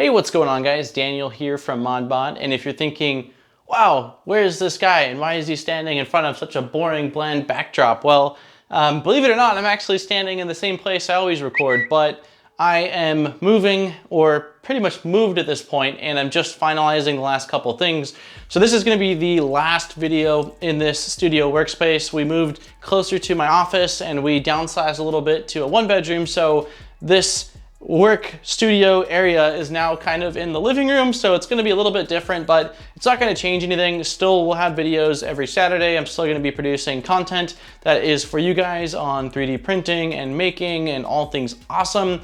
Hey, what's going on guys? Daniel here from ModBot, and if you're thinking, wow, where's this guy and why is he standing in front of such a boring, bland backdrop? Well, believe it or not, I'm actually standing in the same place I always record, but I am moving, or pretty much moved at this point, and I'm just finalizing the last couple things. So this is gonna be the last video in this studio workspace. We moved closer to my office and we downsized a little bit to a 1-bedroom, so this work studio area is now kind of in the living room, so it's going to be a little bit different, but it's not going to change anything. Still, we'll have videos every Saturday. I'm still going to be producing content that is for you guys on 3D printing and making and all things awesome.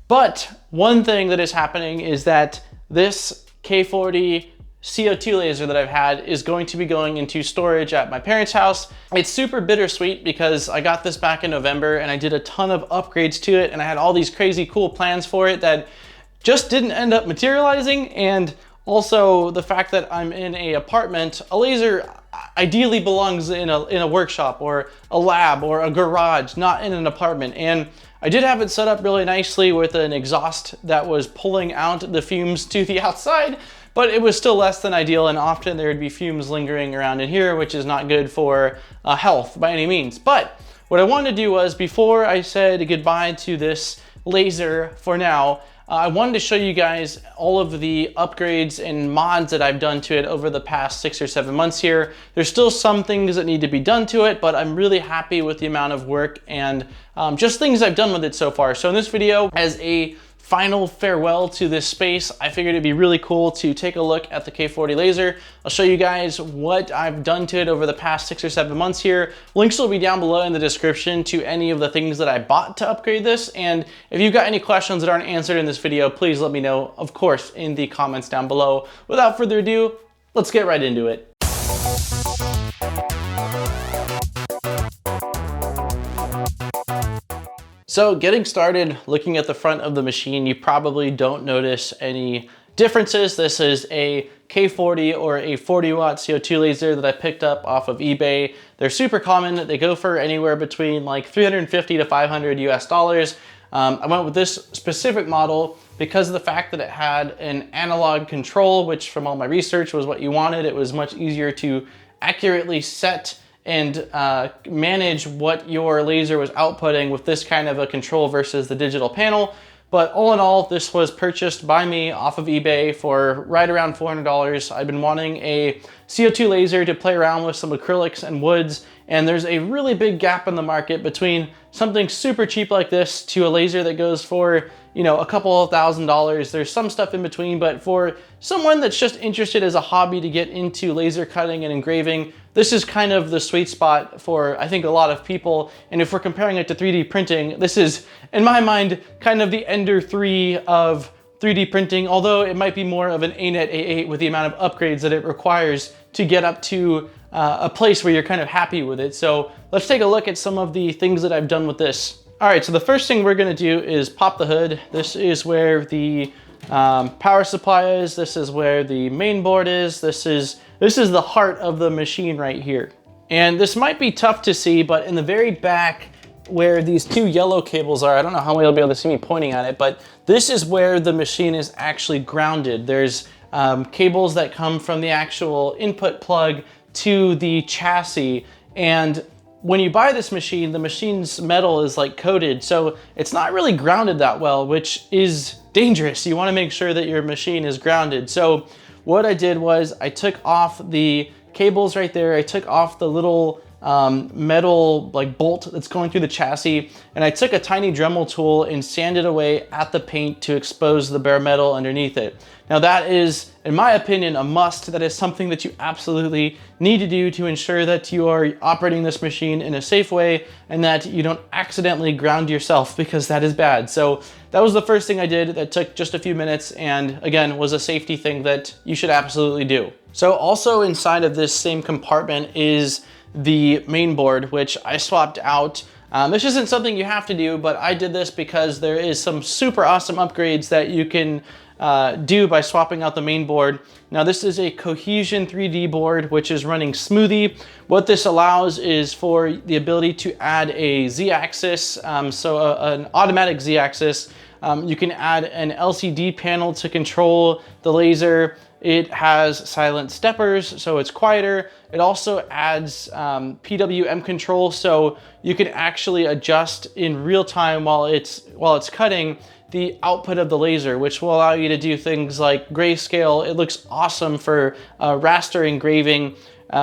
But one thing that is happening is that this K40 C02 laser that I've had is going to be going into storage at my parents' house. It's super bittersweet because I got this back in November and I did a ton of upgrades to it and I had all these crazy cool plans for it that just didn't end up materializing. And also the fact that I'm in an apartment, a laser ideally belongs in a workshop or a lab or a garage, not in an apartment. And I did have it set up really nicely with an exhaust that was pulling out the fumes to the outside, but it was still less than ideal, and often there would be fumes lingering around in here, which is not good for health by any means. But what I wanted to do was, before I said goodbye to this laser for now, I wanted to show you guys all of the upgrades and mods that I've done to it over the past 6 or 7 months here. There's still some things that need to be done to it, but I'm really happy with the amount of work and just things I've done with it so far. So in this video, as a final farewell to this space, I figured it'd be really cool to take a look at the K40 laser. I'll show you guys what I've done to it over the past 6 or 7 months here. Links will be down below in the description to any of the things that I bought to upgrade this. And if you've got any questions that aren't answered in this video, please let me know, of course, in the comments down below. Without further ado, let's get right into it. So getting started, looking at the front of the machine, you probably don't notice any differences. This is a K40 or a 40-watt CO2 laser that I picked up off of eBay. They're super common. They go for anywhere between like 350 to 500 US dollars. I went with this specific model because of the fact that it had an analog control, which from all my research was what you wanted. It was much easier to accurately set and manage what your laser was outputting with this kind of a control versus the digital panel. But all in all, this was purchased by me off of eBay for right around $400. I've been wanting a CO2 laser to play around with some acrylics and woods, and there's a really big gap in the market between something super cheap like this to a laser that goes for, you know, a couple of $1,000s. There's some stuff in between, but for someone that's just interested as a hobby to get into laser cutting and engraving, this is kind of the sweet spot for, I think, a lot of people. And if we're comparing it to 3D printing, this is, in my mind, kind of the Ender 3 of 3D printing, although it might be more of an ANET A8 with the amount of upgrades that it requires to get up to a place where you're kind of happy with it. So let's take a look at some of the things that I've done with this. All right, so the first thing we're gonna do is pop the hood. This is where the power supply is. This is where the main board is. This is the heart of the machine right here. And this might be tough to see, but in the very back where these two yellow cables are, I don't know how well you'll be able to see me pointing at it, but this is where the machine is actually grounded. There's cables that come from the actual input plug to the chassis. And when you buy this machine, the machine's metal is like coated, so it's not really grounded that well, which is dangerous. You wanna make sure that your machine is grounded. So what I did was I took off the cables right there. I took off the little metal like bolt that's going through the chassis, and I took a tiny Dremel tool and sanded away at the paint to expose the bare metal underneath it. Now that is, in my opinion, a must. That is something that you absolutely need to do to ensure that you are operating this machine in a safe way and that you don't accidentally ground yourself, because that is bad. So that was the first thing I did. That took just a few minutes, and again, was a safety thing that you should absolutely do. So also inside of this same compartment is the main board, which I swapped out. This isn't something you have to do, but I did this because there is some super awesome upgrades that you can do by swapping out the main board. Now this is a Cohesion 3D board, which is running Smoothie. What this allows is for the ability to add a Z-axis, so an automatic Z-axis You can add an LCD panel to control the laser. It has silent steppers, so it's quieter. It also adds PWM control, so you can actually adjust in real time while it's cutting the output of the laser, which will allow you to do things like grayscale. It looks awesome for raster engraving.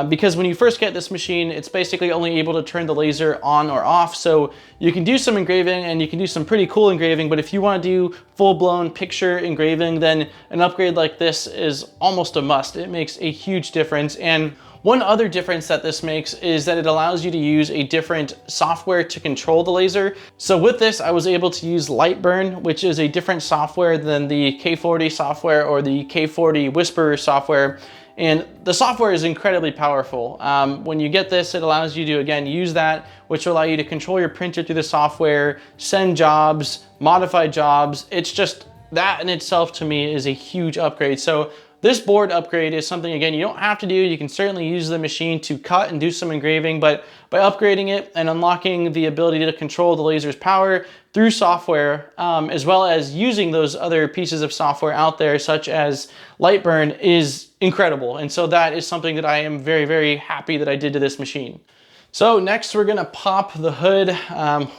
Because when you first get this machine, it's basically only able to turn the laser on or off. So you can do some engraving and you can do some pretty cool engraving, but if you want to do full-blown picture engraving, then an upgrade like this is almost a must. It makes a huge difference. And one other difference that this makes is that it allows you to use a different software to control the laser. So with this, I was able to use LightBurn, which is a different software than the K40 software or the K40 Whisper software. And the software is incredibly powerful. When you get this, it allows you to, again, use that, which will allow you to control your printer through the software, send jobs, modify jobs. It's just, that in itself to me is a huge upgrade. So this board upgrade is something, again, you don't have to do. You can certainly use the machine to cut and do some engraving, but by upgrading it and unlocking the ability to control the laser's power through software, as well as using those other pieces of software out there, such as LightBurn, is incredible. And so that is something that I am very, very happy that I did to this machine. So next we're gonna pop the hood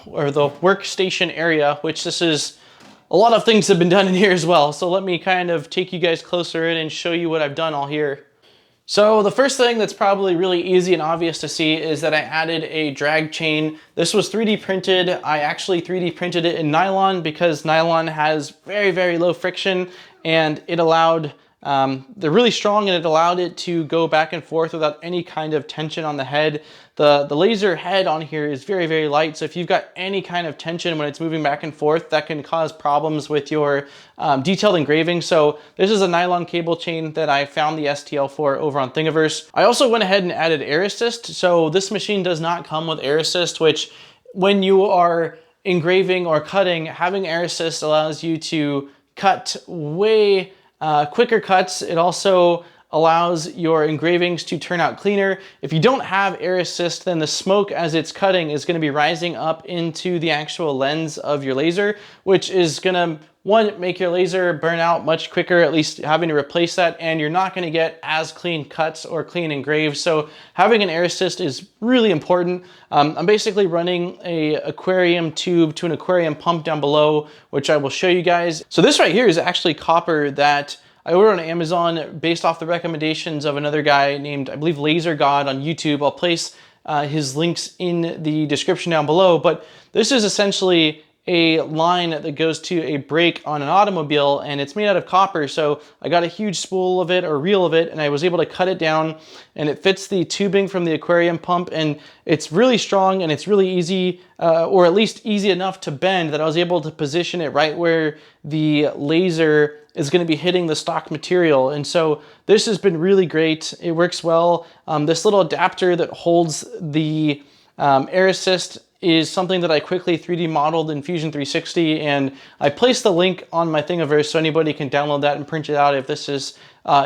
or the workstation area, which this is, a lot of things have been done in here as well. So let me kind of take you guys closer in and show you what I've done all here. So the first thing that's probably really easy and obvious to see is that I added a drag chain. This was 3D printed. I actually 3D printed it in nylon because nylon has very, very low friction, and it allowed, they're really strong, and it allowed it to go back and forth without any kind of tension on the head. The laser head on here is very, very light, so if you've got any kind of tension when it's moving back and forth, that can cause problems with your detailed engraving. So this is a nylon cable chain that I found the STL for over on Thingiverse. I also went ahead and added air assist. So this machine does not come with air assist, which when you are engraving or cutting, having air assist allows you to cut way quicker cuts. It also allows your engravings to turn out cleaner. If you don't have air assist, then the smoke as it's cutting is going to be rising up into the actual lens of your laser, which is going to, one, make your laser burn out much quicker, at least having to replace that, and you're not going to get as clean cuts or clean engraves. So having an air assist is really important. I'm basically running a aquarium tube to an aquarium pump down below, which I will show you guys. So this right here is actually copper that I ordered on Amazon based off the recommendations of another guy named, I believe, Laser God on YouTube. I'll place his links in the description down below, but this is essentially a line that goes to a brake on an automobile, and it's made out of copper. So I got a huge spool of it, or reel of it, and I was able to cut it down, and it fits the tubing from the aquarium pump, and it's really strong, and it's really easy, or at least easy enough to bend, that I was able to position it right where the laser is going to be hitting the stock material. And so this has been really great. It works well. This little adapter that holds the air assist is something that I quickly 3D modeled in Fusion 360, and I placed the link on my Thingiverse so anybody can download that and print it out if this is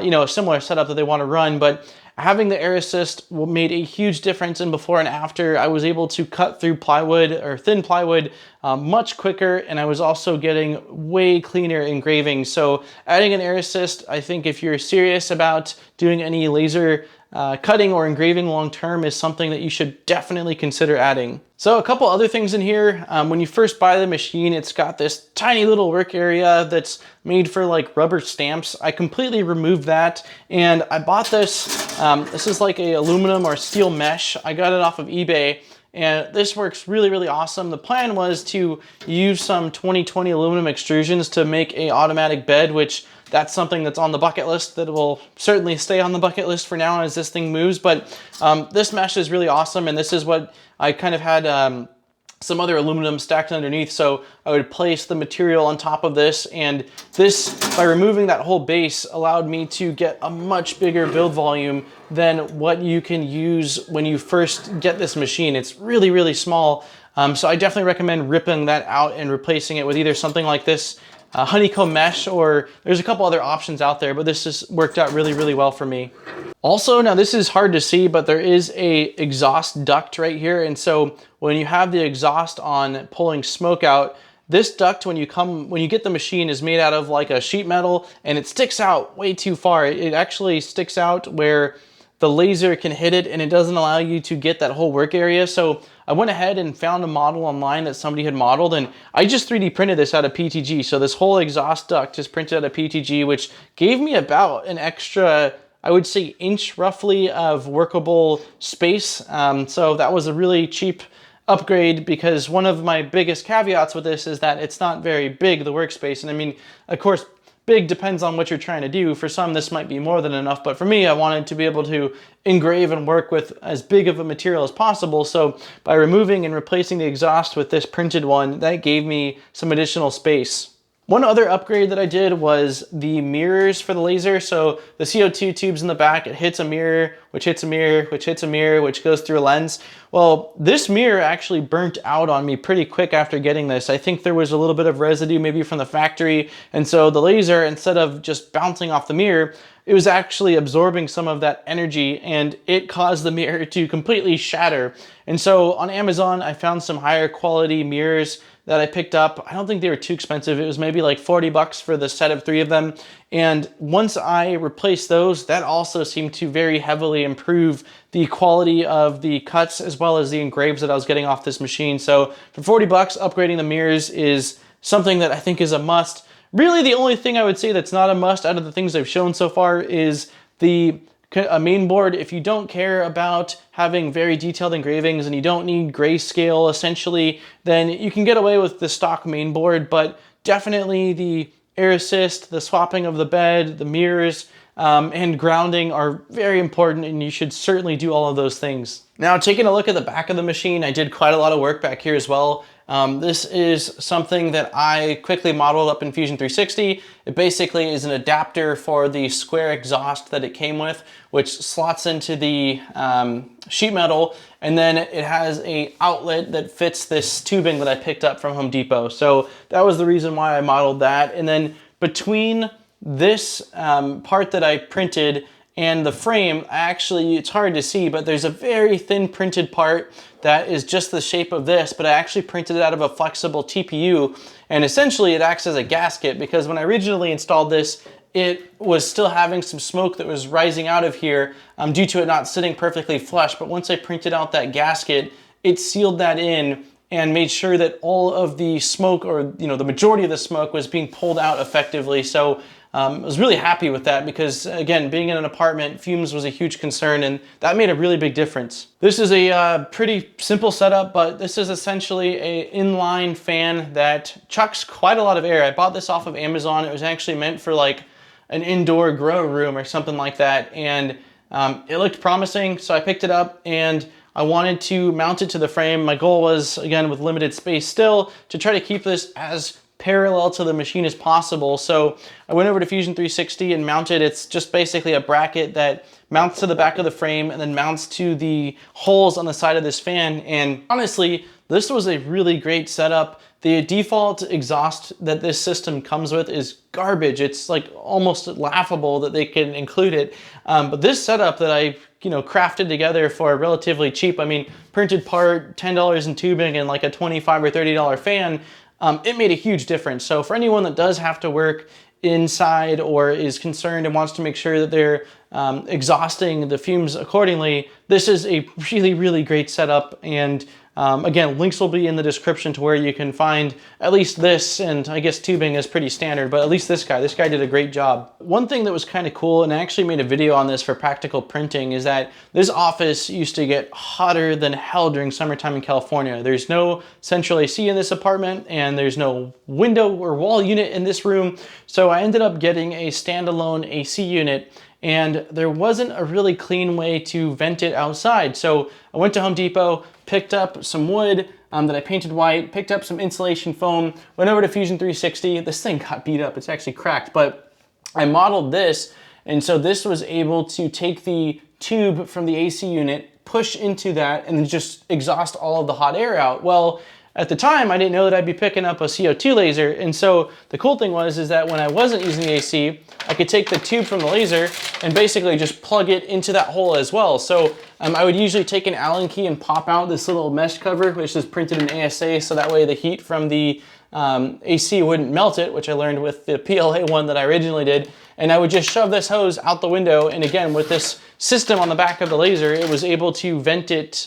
you know, a similar setup that they want to run. But having the air assist made a huge difference in before and after. I was able to cut through plywood or thin plywood much quicker, and I was also getting way cleaner engraving. So adding an air assist, I think if you're serious about doing any laser cutting or engraving long term, is something that you should definitely consider adding. So a couple other things in here. When you first buy the machine, it's got this tiny little work area that's made for like rubber stamps. I completely removed that, and I bought this. This is like a aluminum or steel mesh. I got it off of eBay, and this works really, really awesome. The plan was to use some 2020 aluminum extrusions to make a automatic bed, which that's something that's on the bucket list that will certainly stay on the bucket list for now as this thing moves. But this mesh is really awesome, and this is what I kind of had some other aluminum stacked underneath. So I would place the material on top of this, and this, by removing that whole base, allowed me to get a much bigger build volume than what you can use when you first get this machine. It's really, really small. So I definitely recommend ripping that out and replacing it with either something like this honeycomb mesh, or there's a couple other options out there, but this has worked out really, really well for me. Also, now this is hard to see, but there is a exhaust duct right here. And so when you have the exhaust on pulling smoke out, this duct, when you get the machine, is made out of like a sheet metal, and it sticks out way too far. It actually sticks out where the laser can hit it, and it doesn't allow you to get that whole work area. So I went ahead and found a model online that somebody had modeled, and I just 3D printed this out of PTG. So this whole exhaust duct is printed out of PTG, which gave me about an extra, I would say, inch roughly of workable space. So that was a really cheap upgrade, because one of my biggest caveats with this is that it's not very big, the workspace. And I mean, of course, big depends on what you're trying to do. For some, this might be more than enough, but for me, I wanted to be able to engrave and work with as big of a material as possible. So by removing and replacing the exhaust with this printed one, that gave me some additional space. One other upgrade that I did was the mirrors for the laser. So the CO2 tubes in the back, it hits a mirror, which hits a mirror, which hits a mirror, which goes through a lens. Well, this mirror actually burnt out on me pretty quick after getting this. I think there was a little bit of residue maybe from the factory. And so the laser, instead of just bouncing off the mirror, it was actually absorbing some of that energy, and it caused the mirror to completely shatter. And so on Amazon, I found some higher quality mirrors that I picked up. I don't think they were too expensive. It was maybe like 40 bucks for the set of 3 of them. And once I replaced those, that also seemed to very heavily improve the quality of the cuts as well as the engraves that I was getting off this machine. So for 40 bucks, upgrading the mirrors is something that I think is a must. Really, the only thing I would say that's not a must out of the things I've shown so far is the main board. If you don't care about having very detailed engravings and you don't need grayscale essentially, then you can get away with the stock main board, but definitely the air assist, the swapping of the bed, the mirrors, and grounding are very important, and you should certainly do all of those things. Now, taking a look at the back of the machine, I did quite a lot of work back here as well. This is something that I quickly modeled up in Fusion 360. It basically is an adapter for the square exhaust that it came with, which slots into the sheet metal, and then it has an outlet that fits this tubing that I picked up from Home Depot. So that was the reason why I modeled that. And then between this part that I printed and the frame, actually, it's hard to see, but there's a very thin printed part that is just the shape of this, but I actually printed it out of a flexible TPU, and essentially it acts as a gasket, because when I originally installed this, it was still having some smoke that was rising out of here due to it not sitting perfectly flush. But once I printed out that gasket, it sealed that in and made sure that all of the smoke, or the majority of the smoke, was being pulled out effectively. So I was really happy with that, because again, being in an apartment, fumes was a huge concern, and that made a really big difference. This is a pretty simple setup, but this is essentially an inline fan that chucks quite a lot of air. I bought this off of Amazon. It was actually meant for like an indoor grow room or something like that, and it looked promising, so I picked it up and I wanted to mount it to the frame. My goal was, again, with limited space still, to try to keep this as parallel to the machine as possible. So I went over to Fusion 360 and mounted. It's just basically a bracket that mounts to the back of the frame and then mounts to the holes on the side of this fan. And honestly, this was a really great setup. The default exhaust that this system comes with is garbage. It's like almost laughable that they can include it. But this setup that I crafted together for relatively cheap, I mean, printed part, $10 in tubing, and like a $25 or $30 fan, it made a huge difference. So for anyone that does have to work inside or is concerned and wants to make sure that they're exhausting the fumes accordingly, this is a really, really great setup. And again, links will be in the description to where you can find at least this, and I guess tubing is pretty standard, but at least this guy did a great job. One thing that was kind of cool, and I actually made a video on this for practical printing, is that this office used to get hotter than hell during summertime in California. There's no central AC in this apartment, and there's no window or wall unit in this room, so I ended up getting a standalone AC unit, and there wasn't a really clean way to vent it outside. So I went to Home Depot, picked up some wood that I painted white, picked up some insulation foam, went over to Fusion 360. This thing got beat up, it's actually cracked, but I modeled this, and so this was able to take the tube from the AC unit, push into that, and then just exhaust all of the hot air out. Well, at the time, I didn't know that I'd be picking up a CO2 laser, and so the cool thing is that when I wasn't using the AC, I could take the tube from the laser and basically just plug it into that hole as well. So I would usually take an Allen key and pop out this little mesh cover, which is printed in ASA, so that way the heat from the AC wouldn't melt it, which I learned with the PLA one that I originally did. And I would just shove this hose out the window. And again, with this system on the back of the laser, it was able to vent it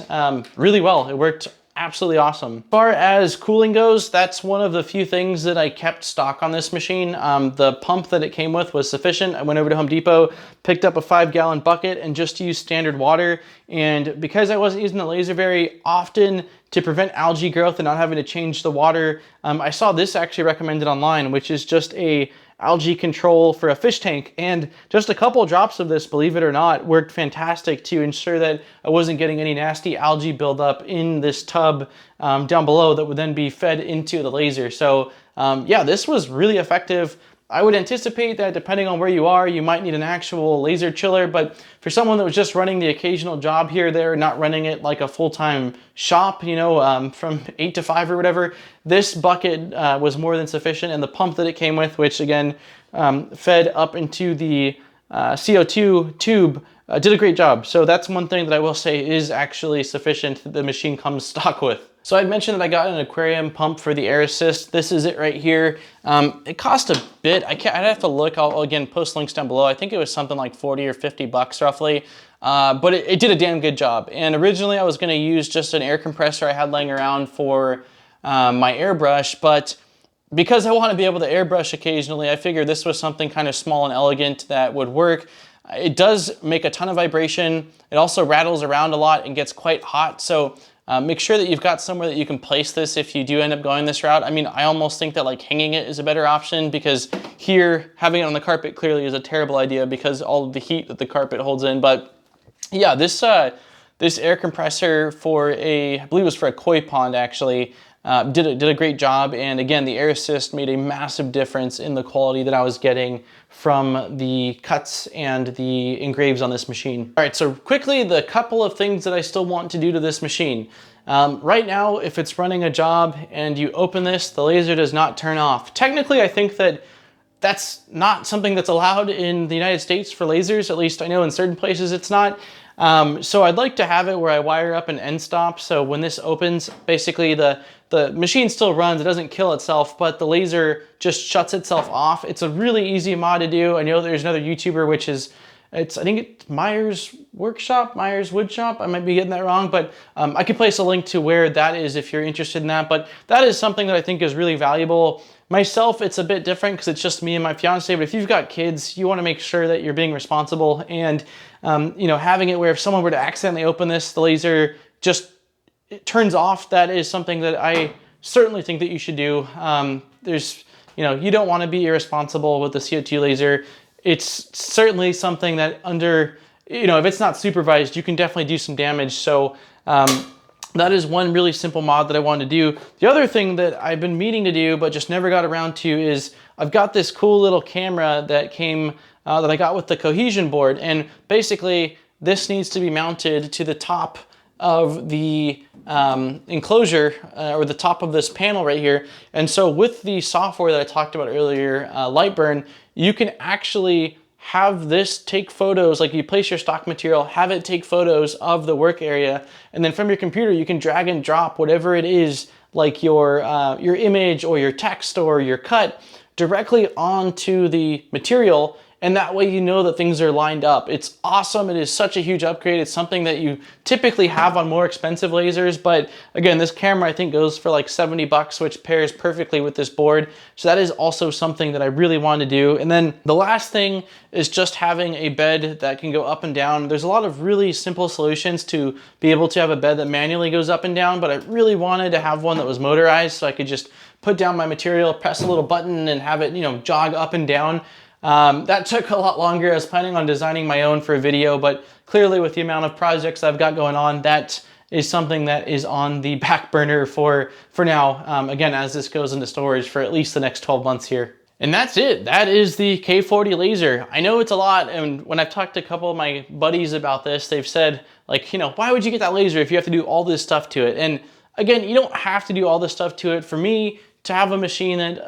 really well. It worked absolutely awesome. As far as cooling goes, that's one of the few things that I kept stock on this machine. The pump that it came with was sufficient. I went over to Home Depot, picked up a 5-gallon bucket and just used standard water. And because I wasn't using the laser very often to prevent algae growth and not having to change the water, I saw this actually recommended online, which is just a algae control for a fish tank, and just a couple drops of this, believe it or not, worked fantastic to ensure that I wasn't getting any nasty algae buildup in this tub down below that would then be fed into the laser. So yeah, this was really effective. I would anticipate that depending on where you are, you might need an actual laser chiller, but for someone that was just running the occasional job here or there, not running it like a full-time shop, you know, from 8 to 5 or whatever, this bucket was more than sufficient, and the pump that it came with, which again fed up into the CO2 tube, did a great job. So that's one thing that I will say is actually sufficient that the machine comes stock with. So I'd mentioned that I got an aquarium pump for the air assist. This is it right here. It cost a bit. I'd have to look. I'll again post links down below. I think it was something like 40 or 50 bucks roughly. But it did a damn good job. And originally I was gonna use just an air compressor I had laying around for my airbrush, but because I want to be able to airbrush occasionally, I figured this was something kind of small and elegant that would work. It does make a ton of vibration. It also rattles around a lot and gets quite hot. So make sure that you've got somewhere that you can place this if you do end up going this route. I mean, I almost think that like hanging it is a better option, because here having it on the carpet clearly is a terrible idea because all of the heat that the carpet holds in. But yeah, this air compressor for I believe it was for a koi pond actually, did a great job. And again, the air assist made a massive difference in the quality that I was getting from the cuts and the engraves on this machine. All right, so quickly, the couple of things that I still want to do to this machine. Right now, if it's running a job and you open this, the laser does not turn off. Technically, I think that that's not something that's allowed in the United States for lasers. At least I know in certain places it's not. So I'd like to have it where I wire up an end stop. So when this opens, basically the machine still runs, it doesn't kill itself, but the laser just shuts itself off. It's a really easy mod to do. I know there's another YouTuber, which is, I think it's Myers Workshop, Myers Woodshop. I might be getting that wrong, but I could place a link to where that is if you're interested in that. But that is something that I think is really valuable. Myself, it's a bit different because it's just me and my fiance, but if you've got kids, you want to make sure that you're being responsible, and you know, having it where if someone were to accidentally open this, the laser just it turns off. That is something that I certainly think that you should do. You know, you don't want to be irresponsible with the CO2 laser. It's certainly something that you know, if it's not supervised, you can definitely do some damage. So that is one really simple mod that I wanted to do. The other thing that I've been meaning to do, but just never got around to, is I've got this cool little camera that came, that I got with the cohesion board. And basically this needs to be mounted to the top of the enclosure, or the top of this panel right here. And so with the software that I talked about earlier, LightBurn, you can actually have this take photos, like you place your stock material, have it take photos of the work area, and then from your computer you can drag and drop whatever it is, like your image or your text or your cut, directly onto the material, and that way you know that things are lined up. It's awesome. It is such a huge upgrade. It's something that you typically have on more expensive lasers, but again, this camera I think goes for like 70 bucks, which pairs perfectly with this board. So that is also something that I really want to do. And then the last thing is just having a bed that can go up and down. There's a lot of really simple solutions to be able to have a bed that manually goes up and down, but I really wanted to have one that was motorized so I could just put down my material, press a little button, and have it, you know, jog up and down. That took a lot longer. I was planning on designing my own for a video, but clearly with the amount of projects I've got going on, that is something that is on the back burner for now. Again, as this goes into storage for at least the next 12 months here. And that's it. That is the K40 laser. I know it's a lot, and when I've talked to a couple of my buddies about this, they've said, like, you know, why would you get that laser if you have to do all this stuff to it? And again, you don't have to do all this stuff to it. For me, to have a machine that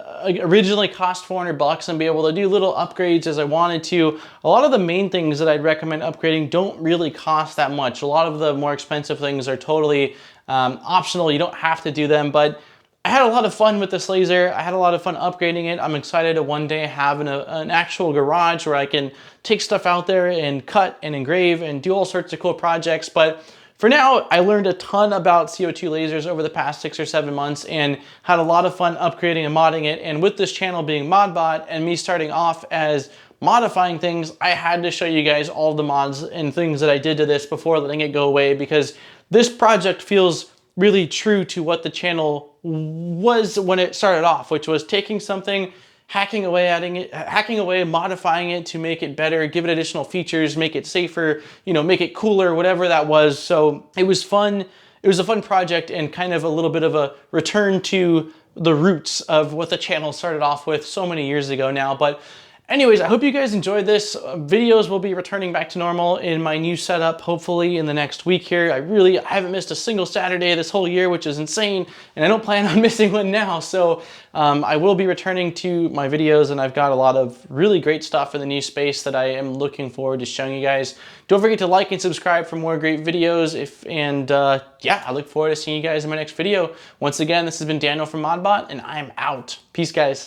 originally cost 400 bucks and be able to do little upgrades as I wanted to, a lot of the main things that I'd recommend upgrading don't really cost that much. A lot of the more expensive things are totally optional. You don't have to do them, but I had a lot of fun with this laser. I had a lot of fun upgrading it. I'm excited to one day have an actual garage where I can take stuff out there and cut and engrave and do all sorts of cool projects. But for now, I learned a ton about CO2 lasers over the past 6 or 7 months and had a lot of fun upgrading and modding it. And with this channel being ModBot and me starting off as modifying things, I had to show you guys all the mods and things that I did to this before letting it go away, because this project feels really true to what the channel was when it started off, which was taking something, hacking away, modifying it to make it better, give it additional features, make it safer, you know, make it cooler, whatever that was. So it was fun. It was a fun project and kind of a little bit of a return to the roots of what the channel started off with so many years ago now. But anyways, I hope you guys enjoyed this. Videos will be returning back to normal in my new setup, hopefully in the next week here. I haven't missed a single Saturday this whole year, which is insane, and I don't plan on missing one now. So I will be returning to my videos, and I've got a lot of really great stuff in the new space that I am looking forward to showing you guys. Don't forget to like and subscribe for more great videos. Yeah, I look forward to seeing you guys in my next video. Once again, this has been Daniel from ModBot, and I'm out. Peace, guys.